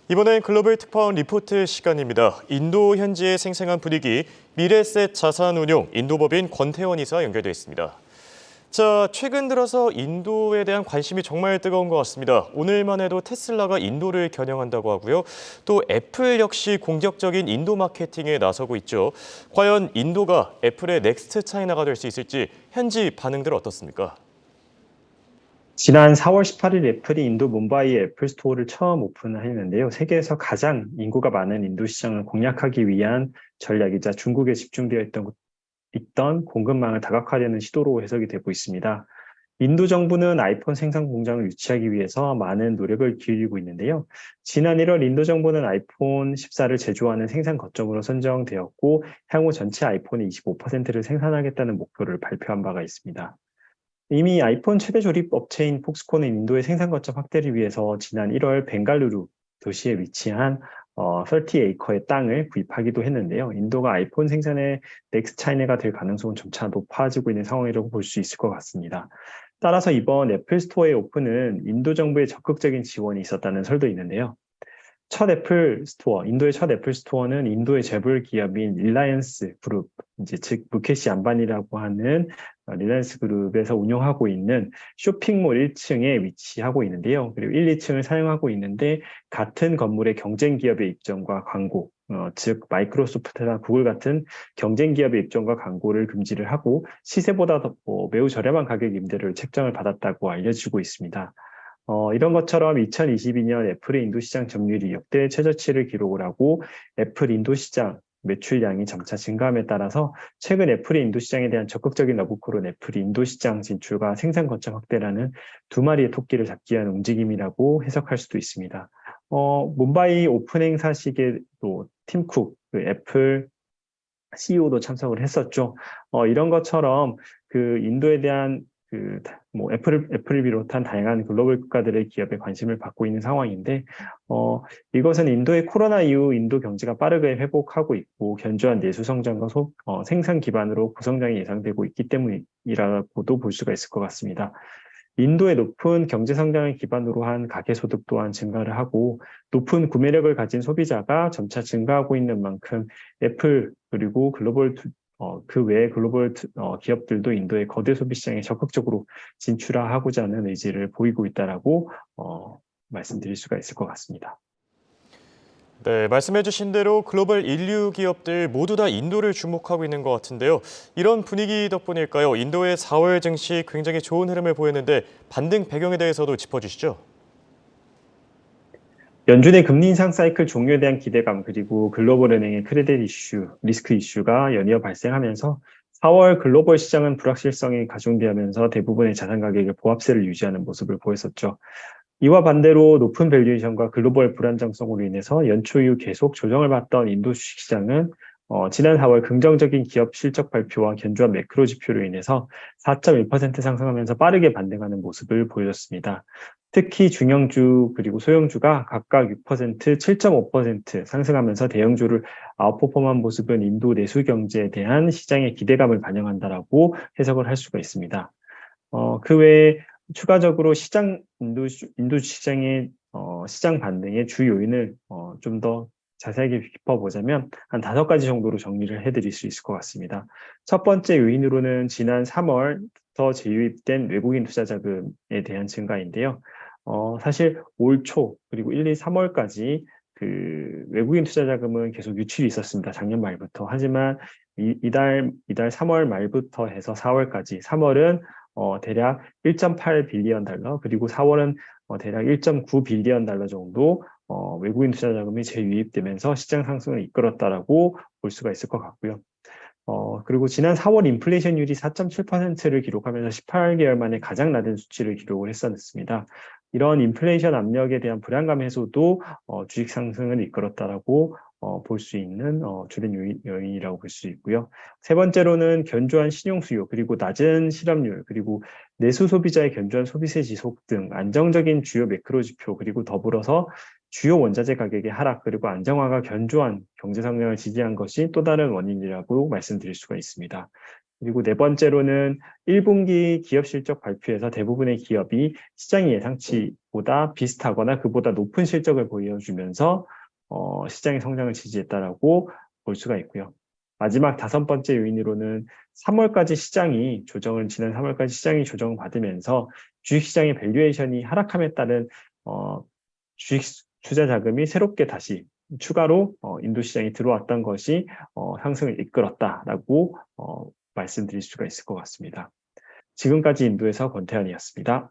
이번엔 글로벌 특파원 리포트 시간입니다. 인도 현지의 생생한 분위기, 미래셋 자산운용 인도법인 권태원 이사 연결돼 있습니다. 자, 최근 들어서 인도에 대한 관심이 정말 뜨거운 것 같습니다. 오늘만 해도 테슬라가 인도를 겨냥한다고 하고요. 또 애플 역시 공격적인 인도 마케팅에 나서고 있죠. 과연 인도가 애플의 넥스트 차이나가 될 수 있을지 현지 반응들 어떻습니까? 지난 4월 18일 애플이 인도 뭄바이에 애플 스토어를 처음 오픈했는데요. 세계에서 가장 인구가 많은 인도 시장을 공략하기 위한 전략이자 중국에 집중되어 있던 공급망을 다각화하려는 시도로 해석이 되고 있습니다. 인도 정부는 아이폰 생산 공장을 유치하기 위해서 많은 노력을 기울이고 있는데요. 지난 1월 인도 정부는 아이폰 14를 제조하는 생산 거점으로 선정되었고, 향후 전체 아이폰의 25%를 생산하겠다는 목표를 발표한 바가 있습니다. 이미 아이폰 최대 조립 업체인 폭스콘은 인도의 생산 거점 확대를 위해서 지난 1월 벵갈루루 도시에 위치한 30에이커의 땅을 구입하기도 했는데요. 인도가 아이폰 생산의 넥스 차이나가 될 가능성은 점차 높아지고 있는 상황이라고 볼 수 있을 것 같습니다. 따라서 이번 애플 스토어의 오픈은 인도 정부의 적극적인 지원이 있었다는 설도 있는데요. 인도의 첫 애플 스토어는 인도의 재벌 기업인 릴라이언스 그룹, 즉 무케시 안바니라고 하는 릴라이언스 그룹에서 운영하고 있는 쇼핑몰 1층에 위치하고 있는데요. 그리고 1, 2층을 사용하고 있는데 같은 건물의 경쟁 기업의 입점과 광고, 즉 마이크로소프트나 구글 같은 경쟁 기업의 입점과 광고를 금지를 하고 시세보다 더 매우 저렴한 가격 임대료를 책정을 받았다고 알려지고 있습니다. 이런 것처럼 2022년 애플의 인도 시장 점유율이 역대 최저치를 기록을 하고 애플 인도 시장 매출량이 점차 증가함에 따라서 최근 애플의 인도 시장에 대한 적극적인 러브콜은 애플이 인도 시장 진출과 생산 거점 확대라는 두 마리의 토끼를 잡기 위한 움직임이라고 해석할 수도 있습니다. 뭄바이 오픈 행사식에 또 팀 쿡, 그 애플 CEO도 참석을 했었죠. 이런 것처럼 그 인도에 대한 애플을 비롯한 다양한 글로벌 국가들의 기업에 관심을 받고 있는 상황인데, 이것은 인도의 코로나 이후 인도 경제가 빠르게 회복하고 있고, 견조한 내수 성장과 생산 기반으로 고성장이 예상되고 있기 때문이라고도 볼 수가 있을 것 같습니다. 인도의 높은 경제 성장을 기반으로 한 가계소득 또한 증가를 하고 높은 구매력을 가진 소비자가 점차 증가하고 있는 만큼 애플 그리고 그 외의 글로벌 기업들도 인도의 거대 소비 시장에 적극적으로 진출하고자 하는 의지를 보이고 있다라고 말씀드릴 수가 있을 것 같습니다. 네, 말씀해주신 대로 글로벌 인류 기업들 모두 다 인도를 주목하고 있는 것 같은데요. 이런 분위기 덕분일까요? 인도의 4월 증시 굉장히 좋은 흐름을 보였는데 반등 배경에 대해서도 짚어주시죠. 연준의 금리 인상 사이클 종료에 대한 기대감 그리고 글로벌 은행의 리스크 이슈가 연이어 발생하면서 4월 글로벌 시장은 불확실성이 가중되면서 대부분의 자산 가격의 보합세를 유지하는 모습을 보였었죠. 이와 반대로 높은 밸류에이션과 글로벌 불안정성으로 인해서 연초 이후 계속 조정을 받던 인도 주식시장은 지난 4월 긍정적인 기업 실적 발표와 견조한 매크로 지표로 인해서 4.1% 상승하면서 빠르게 반등하는 모습을 보여줬습니다. 특히 중형주 그리고 소형주가 각각 6%, 7.5% 상승하면서 대형주를 아웃퍼폼한 모습은 인도 내수 경제에 대한 시장의 기대감을 반영한다라고 해석을 할 수가 있습니다. 그 외에 추가적으로 인도 시장의 시장 반등의 주 요인을 좀 더 자세하게 짚어보자면 한 5가지 정도로 정리를 해드릴 수 있을 것 같습니다. 첫 번째 요인으로는 지난 3월부터 재유입된 외국인 투자 자금에 대한 증가인데요. 사실 올 초 그리고 1, 2, 3월까지 그 외국인 투자 자금은 계속 유출이 있었습니다. 작년 말부터. 하지만 이달 3월 말부터 해서 4월까지 3월은 대략 1.8 빌리언 달러, 그리고 4월은 대략 1.9 빌리언 달러 정도 외국인 투자 자금이 재유입되면서 시장 상승을 이끌었다라고 볼 수가 있을 것 같고요. 그리고 지난 4월 인플레이션율이 4.7%를 기록하면서 18개월 만에 가장 낮은 수치를 기록을 했었습니다. 이런 인플레이션 압력에 대한 불안감 해소도 주식 상승을 이끌었다라고 볼 수 있는 주된 요인이라고 볼 수 있고요. 세 번째로는 견조한 신용 수요, 그리고 낮은 실업률, 그리고 내수 소비자의 견조한 소비세 지속 등 안정적인 주요 매크로 지표, 그리고 더불어서 주요 원자재 가격의 하락, 그리고 안정화가 견조한 경제 성장을 지지한 것이 또 다른 원인이라고 말씀드릴 수가 있습니다. 그리고 네 번째로는 1분기 기업 실적 발표에서 대부분의 기업이 시장의 예상치보다 비슷하거나 그보다 높은 실적을 보여주면서 시장의 성장을 지지했다라고 볼 수가 있고요. 마지막 다섯 번째 요인으로는 지난 3월까지 시장이 조정을 받으면서 주식시장의 밸류에이션이 하락함에 따른 주식 투자 자금이 새롭게 다시 추가로 인도 시장에 들어왔던 것이 상승을 이끌었다라고 말씀드릴 수가 있을 것 같습니다. 지금까지 인도에서 권태현이었습니다.